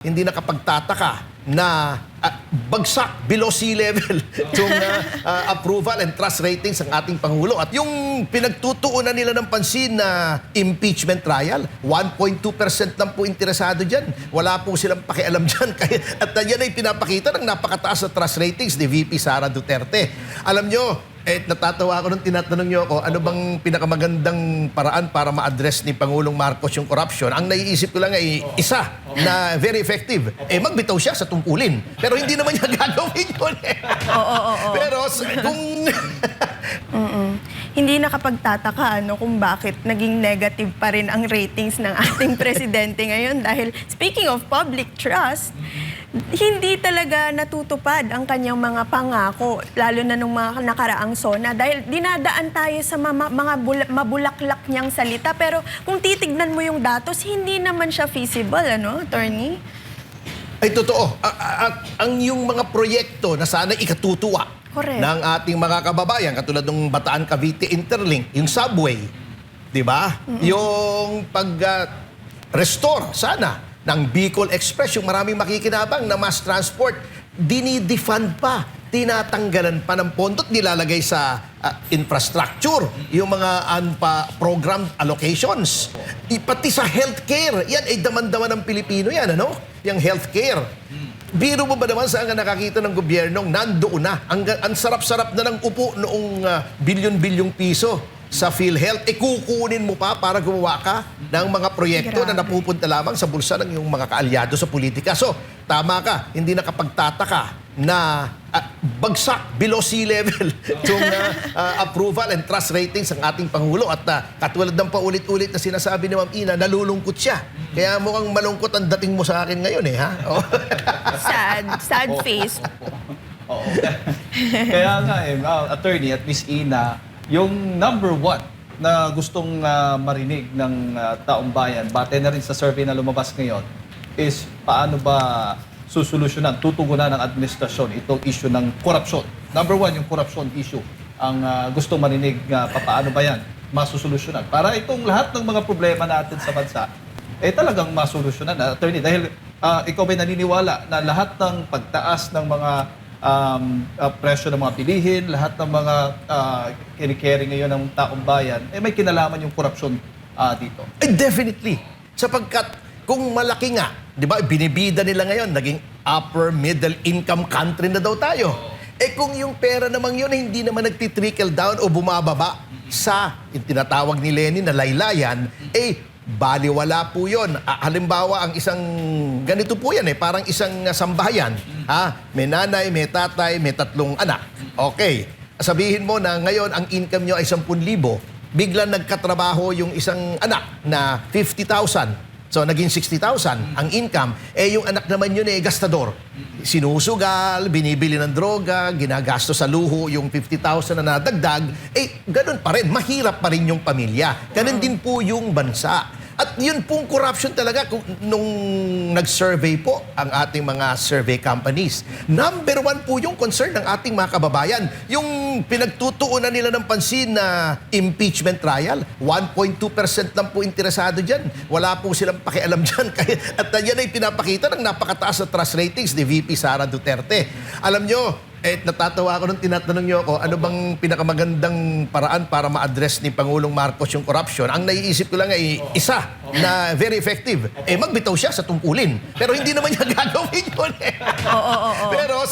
Hindi nakapagtataka na bagsak below sea level yung approval and trust ratings ng ating Pangulo. At yung pinagtutuunan nila ng pansin na impeachment trial, 1.2% lang po interesado dyan. Wala po silang pakialam dyan. At yan ay pinapakita ng napakataas na trust ratings ni VP Sara Duterte. Alam nyo, natatawa ako nung tinatanong nyo ako, ano bang pinakamagandang paraan para ma-address ni Pangulong Marcos yung corruption? Ang naiisip ko lang ay isa na very effective. Magbitaw siya sa tungkulin. Pero hindi naman niya gagawin yun. Pero kung... Hindi nakapagtataka kung bakit naging negative pa rin ang ratings ng ating presidente ngayon dahil speaking of public trust, hindi talaga natutupad ang kanyang mga pangako, lalo na nung mga nakaraang SONA dahil dinadaan tayo sa mga mabulaklak niyang salita. Pero kung titignan mo yung datos, hindi naman siya feasible, attorney? Ay, totoo. Ang yung mga proyekto na sana ikatutuwa ng ating mga kababayan, katulad ng Bataan Cavite Interlink, yung subway, di ba? Yung pag-restore sana ng Bicol Express, yung maraming makikinabang na mass transport, dinidefund pa, tinatanggalan pa ng pondo at nilalagay sa infrastructure, yung mga unpa-programmed allocations. Pati sa healthcare, yan ay daman-daman ng Pilipino yan, Yung healthcare. Biro mo ba naman saan ka nakakita ng gobyernong nandoon na? Ang sarap-sarap na ng upo noong bilyon-bilyong piso sa PhilHealth, kukunin mo pa para gumawa ka ng mga proyekto na napupunta lamang sa bulsa ng iyong mga kaalyado sa politika. So, tama ka, hindi nakapagtataka na bagsak below sea level yung approval and trust ratings ng ating Pangulo. At katulad ng paulit-ulit na sinasabi ni Ma'am Ina, nalulungkot siya. Kaya mukhang malungkot ang dating mo sa akin ngayon ha? Sad face. Kaya nga attorney at Miss Ina, yung number one na gustong marinig ng taong bayan, bate na rin sa survey na lumabas ngayon, is paano ba susolusyonan, tutugunan ng administrasyon itong issue ng korupsyon. Number one, yung corruption issue. Ang gustong marinig, paano ba yan masusolusyonan? Para itong lahat ng mga problema natin sa bansa, talagang masolusyonan. Attorney, dahil ikaw ba'y naniniwala na lahat ng pagtaas ng mga presyo ng mga bilihin, lahat ng mga kinikeri ngayon ng taong bayan, may kinalaman yung korupsyon dito? Definitely. Sapagkat kung malaki nga, di ba, binibida nila ngayon, naging upper middle income country na daw tayo. Kung yung pera namang yun, hindi naman nagtitrickle down o bumababa sa yung tinatawag ni Lenin na laylayan, baliwala po yun. Halimbawa, ang isang, ganito po yan parang isang sambahayan. May nanay, may tatay, may 3 anak. Okay. Sabihin mo na ngayon ang income nyo ay 10,000. Biglang nagkatrabaho yung isang anak na 50,000. So, naging 60,000 ang income. Yung anak naman yun gastador. Sinusugal, binibili ng droga, ginagasto sa luho yung 50,000 na nadagdag. Ganun pa rin. Mahirap pa rin yung pamilya. Ganun din po yung bansa. At yun pong corruption talaga nung nag-survey po ang ating mga survey companies. Number one po yung concern ng ating mga kababayan. Yung pinagtutuunan nila ng pansin na impeachment trial, 1.2% lang po interesado dyan. Wala po silang pakialam dyan. At yan ay pinapakita ng napakataas na trust ratings ni VP Sara Duterte. Alam nyo, natatawa ako nung tinatanong nyo ako, ano bang pinakamagandang paraan para ma-address ni Pangulong Marcos yung corruption? Ang naiisip ko lang ay isa na very effective. Magbitaw siya sa tungkulin. Pero hindi naman niya gagawin yun. Pero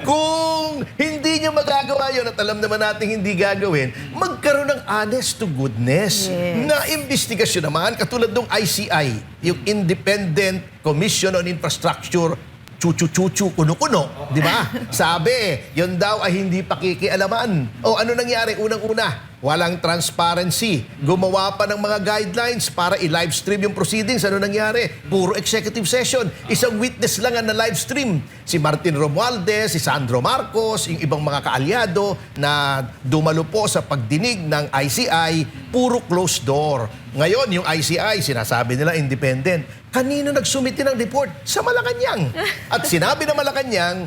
kung hindi niya magagawa yun at alam naman natin hindi gagawin, magkaroon ng honest to goodness na investigasyon naman, katulad ng ICI, yung Independent Commission on Infrastructure, chuchu-chuchu, kuno-kuno, di ba? Sabi, yun daw ay hindi pakikialaman. Ano nangyari? Unang-una, walang transparency. Gumawa pa ng mga guidelines para i-live stream yung proceedings. Ano nangyari? Puro executive session. Isang witness lang ang na-live stream. Si Martin Romualdez, si Sandro Marcos, yung ibang mga kaalyado na dumalo po sa pagdinig ng ICI, puro closed door. Ngayon, yung ICI, sinasabi nila independent. Kanino nagsumiti ng report? Sa Malacanang. At sinabi ng Malacanang,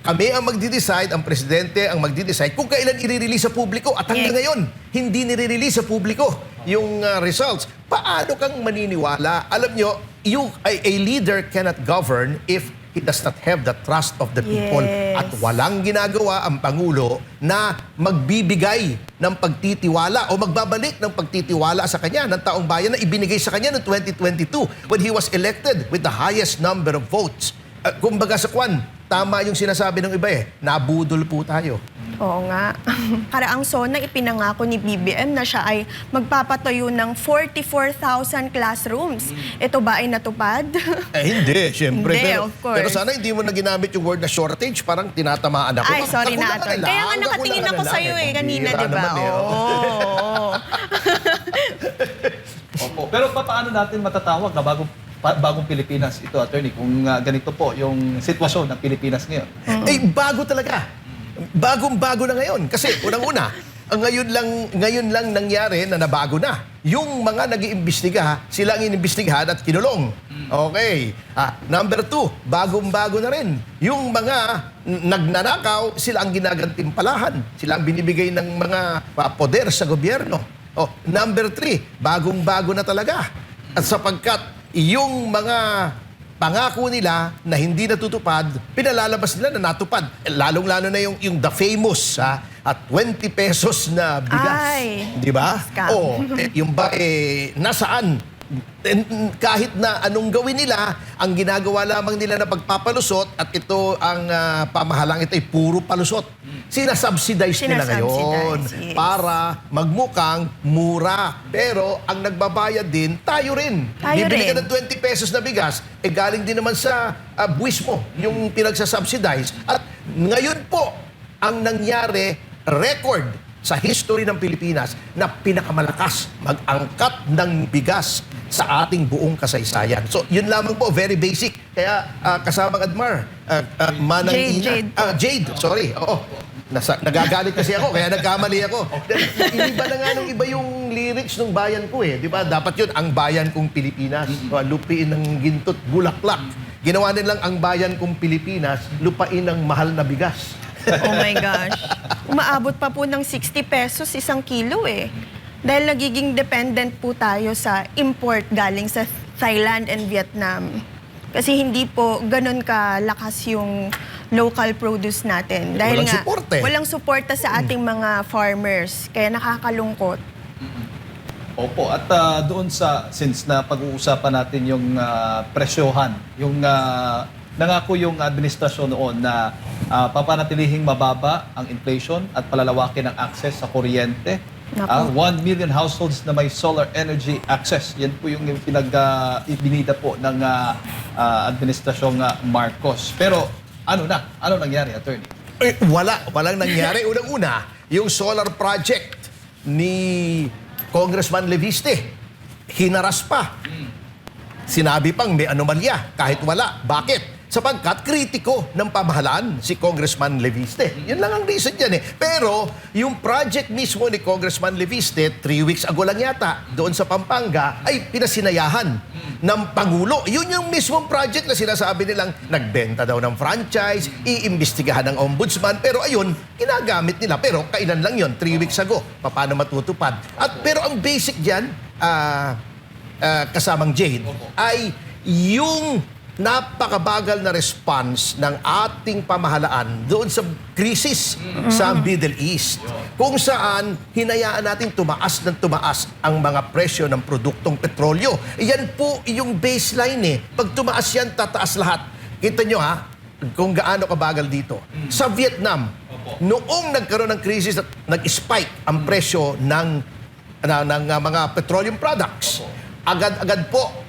kami ang magdi-decide, ang presidente ang magdi-decide kung kailan i-release sa publiko. At hanggang ngayon, hindi nire-release sa publiko yung results. Paano kang maniniwala? Alam nyo, a leader cannot govern if he does not have the trust of the people. Yes. At walang ginagawa ang Pangulo na magbibigay ng pagtitiwala o magbabalik ng pagtitiwala sa kanya ng taong bayan na ibinigay sa kanya noong 2022 when he was elected with the highest number of votes. Kumbaga sa Kwan, tama yung sinasabi ng iba nabudol po tayo. Oo nga. Karaang SONA, ipinangako ni BBM na siya ay magpapatayo ng 44,000 classrooms. Ito ba ay natupad? Hindi, syempre. Hindi, pero, of course. pero sana hindi mo na ginamit yung word na shortage, parang tinatamaan ako. Ay, sorry na, Kakulangan Atty. lang, Kaya nga nakatingin kakulangan ako lang sa'yo kanina, Bihira di ba? naman Oo. Opo. Pero paano natin matatawag na bagong Pilipinas ito, attorney, kung ganito po yung sitwasyon ng Pilipinas ngayon? Bago talaga. Bagong-bago na ngayon. Kasi unang-una, ngayon lang nangyari na nabago na. Yung mga nag-iimbestiga, sila ang inimbestigahan at kinulong. Okay. Number 2, bagong-bago na rin. Yung mga nagnanakaw, sila ang ginagantimpalahan. Sila ang binibigay ng mga poder sa gobyerno. Number 3, bagong-bago na talaga. At sapagkat yung mga pangako nila na hindi natutupad, pinalalabas nila na natupad. Lalong-lalo na yung the famous at 20 pesos na bigas. Ay, di ba? scam. Yung ba nasaan? Kahit na anong gawin nila, ang ginagawa lamang nila na pagpapalusot at ito ang pamahalang ito ay puro palusot. Sinasubsidize nila ngayon Sinasubsidize, yes. para magmukhang mura. Pero ang nagbabayad din, tayo rin. Tayo Bibili ka rin. ng 20 pesos na bigas, galing din naman sa buwis mo, yung pinagsasubsidize. At ngayon po, ang nangyari, record sa history ng Pilipinas na pinakamalakas mag-angkat ng bigas sa ating buong kasaysayan. So, yun lamang po, very basic. Kaya kasamang Admar, Manang Jade, Ina. Jade, sorry. Oo. Nagagalit kasi ako, kaya nagkamali ako. Iniba na nga nung iba yung lyrics ng bayan ko Di ba? Dapat yun, ang bayan kong Pilipinas. Lupiin ng gintot, bulaklak. Ginawa nilang ang bayan kong Pilipinas, lupain ng mahal na bigas. Oh my gosh. Umaabot pa po ng 60 pesos isang kilo Dahil nagiging dependent po tayo sa import galing sa Thailand and Vietnam. Kasi hindi po ganun kalakas yung local produce natin. Dahil Walang suporte. walang suporta sa ating mga farmers. Kaya nakakalungkot. Opo, at doon since na pag-uusapan natin yung presyohan, yung nangako yung administrasyon noon na papanatilihing mababa ang inflation at palalawakin ang access sa kuryente. Naku. 1 million households na may solar energy access. Yan po yung ibinida po ng administrasyong Marcos. Pero ano nangyari, attorney? Walang nangyari. Unang-una, yung solar project ni Congressman Leviste, hinaras pa. Sinabi pang may anomalya, kahit wala. Bakit? Sapagkat kritiko ng pamahalaan si Congressman Leviste. Yun lang ang reason dyan Pero yung project mismo ni Congressman Leviste, 3 weeks ago lang yata, doon sa Pampanga, ay pinasinayahan ng Pangulo. Yun yung mismong project na sinasabi nilang nagbenta daw ng franchise, iimbestigahan ng ombudsman. Pero ayun, ginagamit nila. Pero kailan lang yun? 3 weeks ago. Paano matutupad? Pero ang basic dyan, kasamang Jade, ay yung napakabagal na response ng ating pamahalaan doon sa krisis sa Middle East. Kung saan hinayaan natin tumaas ang mga presyo ng produktong petrolyo. Yan po yung baseline Pag tumaas yan, tataas lahat. Kita nyo kung gaano kabagal dito. Sa Vietnam, noong nagkaroon ng krisis at nag-spike ang presyo ng mga petroleum products, agad-agad po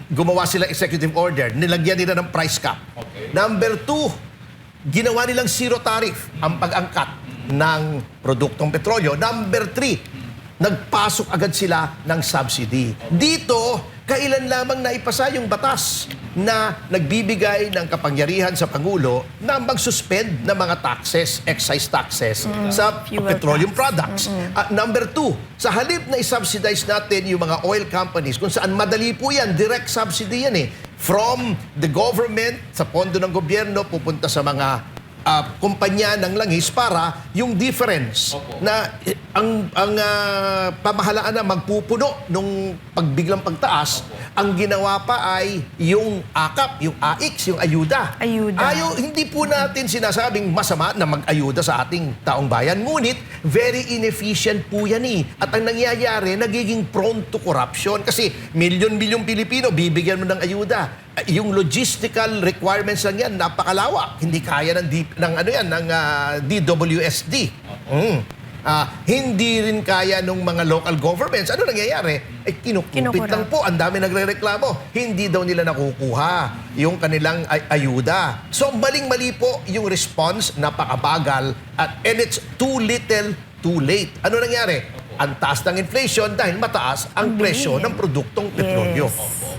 gumawa sila executive order, nilagyan nila ng price cap. Okay. Number 2, ginawa nilang zero tariff ang pag-angkat ng produktong petrolyo. Number 3, nagpasok agad sila ng subsidy. Dito, kailan lamang naipasa yung batas na nagbibigay ng kapangyarihan sa Pangulo na mag-suspend ng mga taxes, excise taxes sa Fuel petroleum tax. products. Number 2, sa halip na i-subsidize natin yung mga oil companies, kung saan madali po yan, direct subsidy yan From the government, sa pondo ng gobyerno, pupunta sa mga kumpanya ng langis para yung difference na ang pamahalaan na magpupuno nung pagbiglang pagtaas, ang ginawa pa ay yung AKAP, yung AIX, yung ayuda. Ayuda. Hindi po natin sinasabing masama na mag-ayuda sa ating taong bayan. Ngunit, very inefficient po yan eh. At ang nangyayari, nagiging prone to corruption. Kasi milyon-milyong Pilipino, bibigyan mo ng ayuda. Yung logistical requirements lang yan, napakalawak. Hindi kaya ng DWSD. Hindi rin kaya ng mga local governments. Ano nangyayari? Kinukupit Kinukura. lang po. Ang dami nagre-reklamo. Hindi daw nila nakukuha yung kanilang ayuda. So, maling-mali po yung response, napakabagal, and it's too little, too late. Ano nangyari? Ang taas ng inflation dahil mataas ang presyo ng produktong petrolyo. Yes.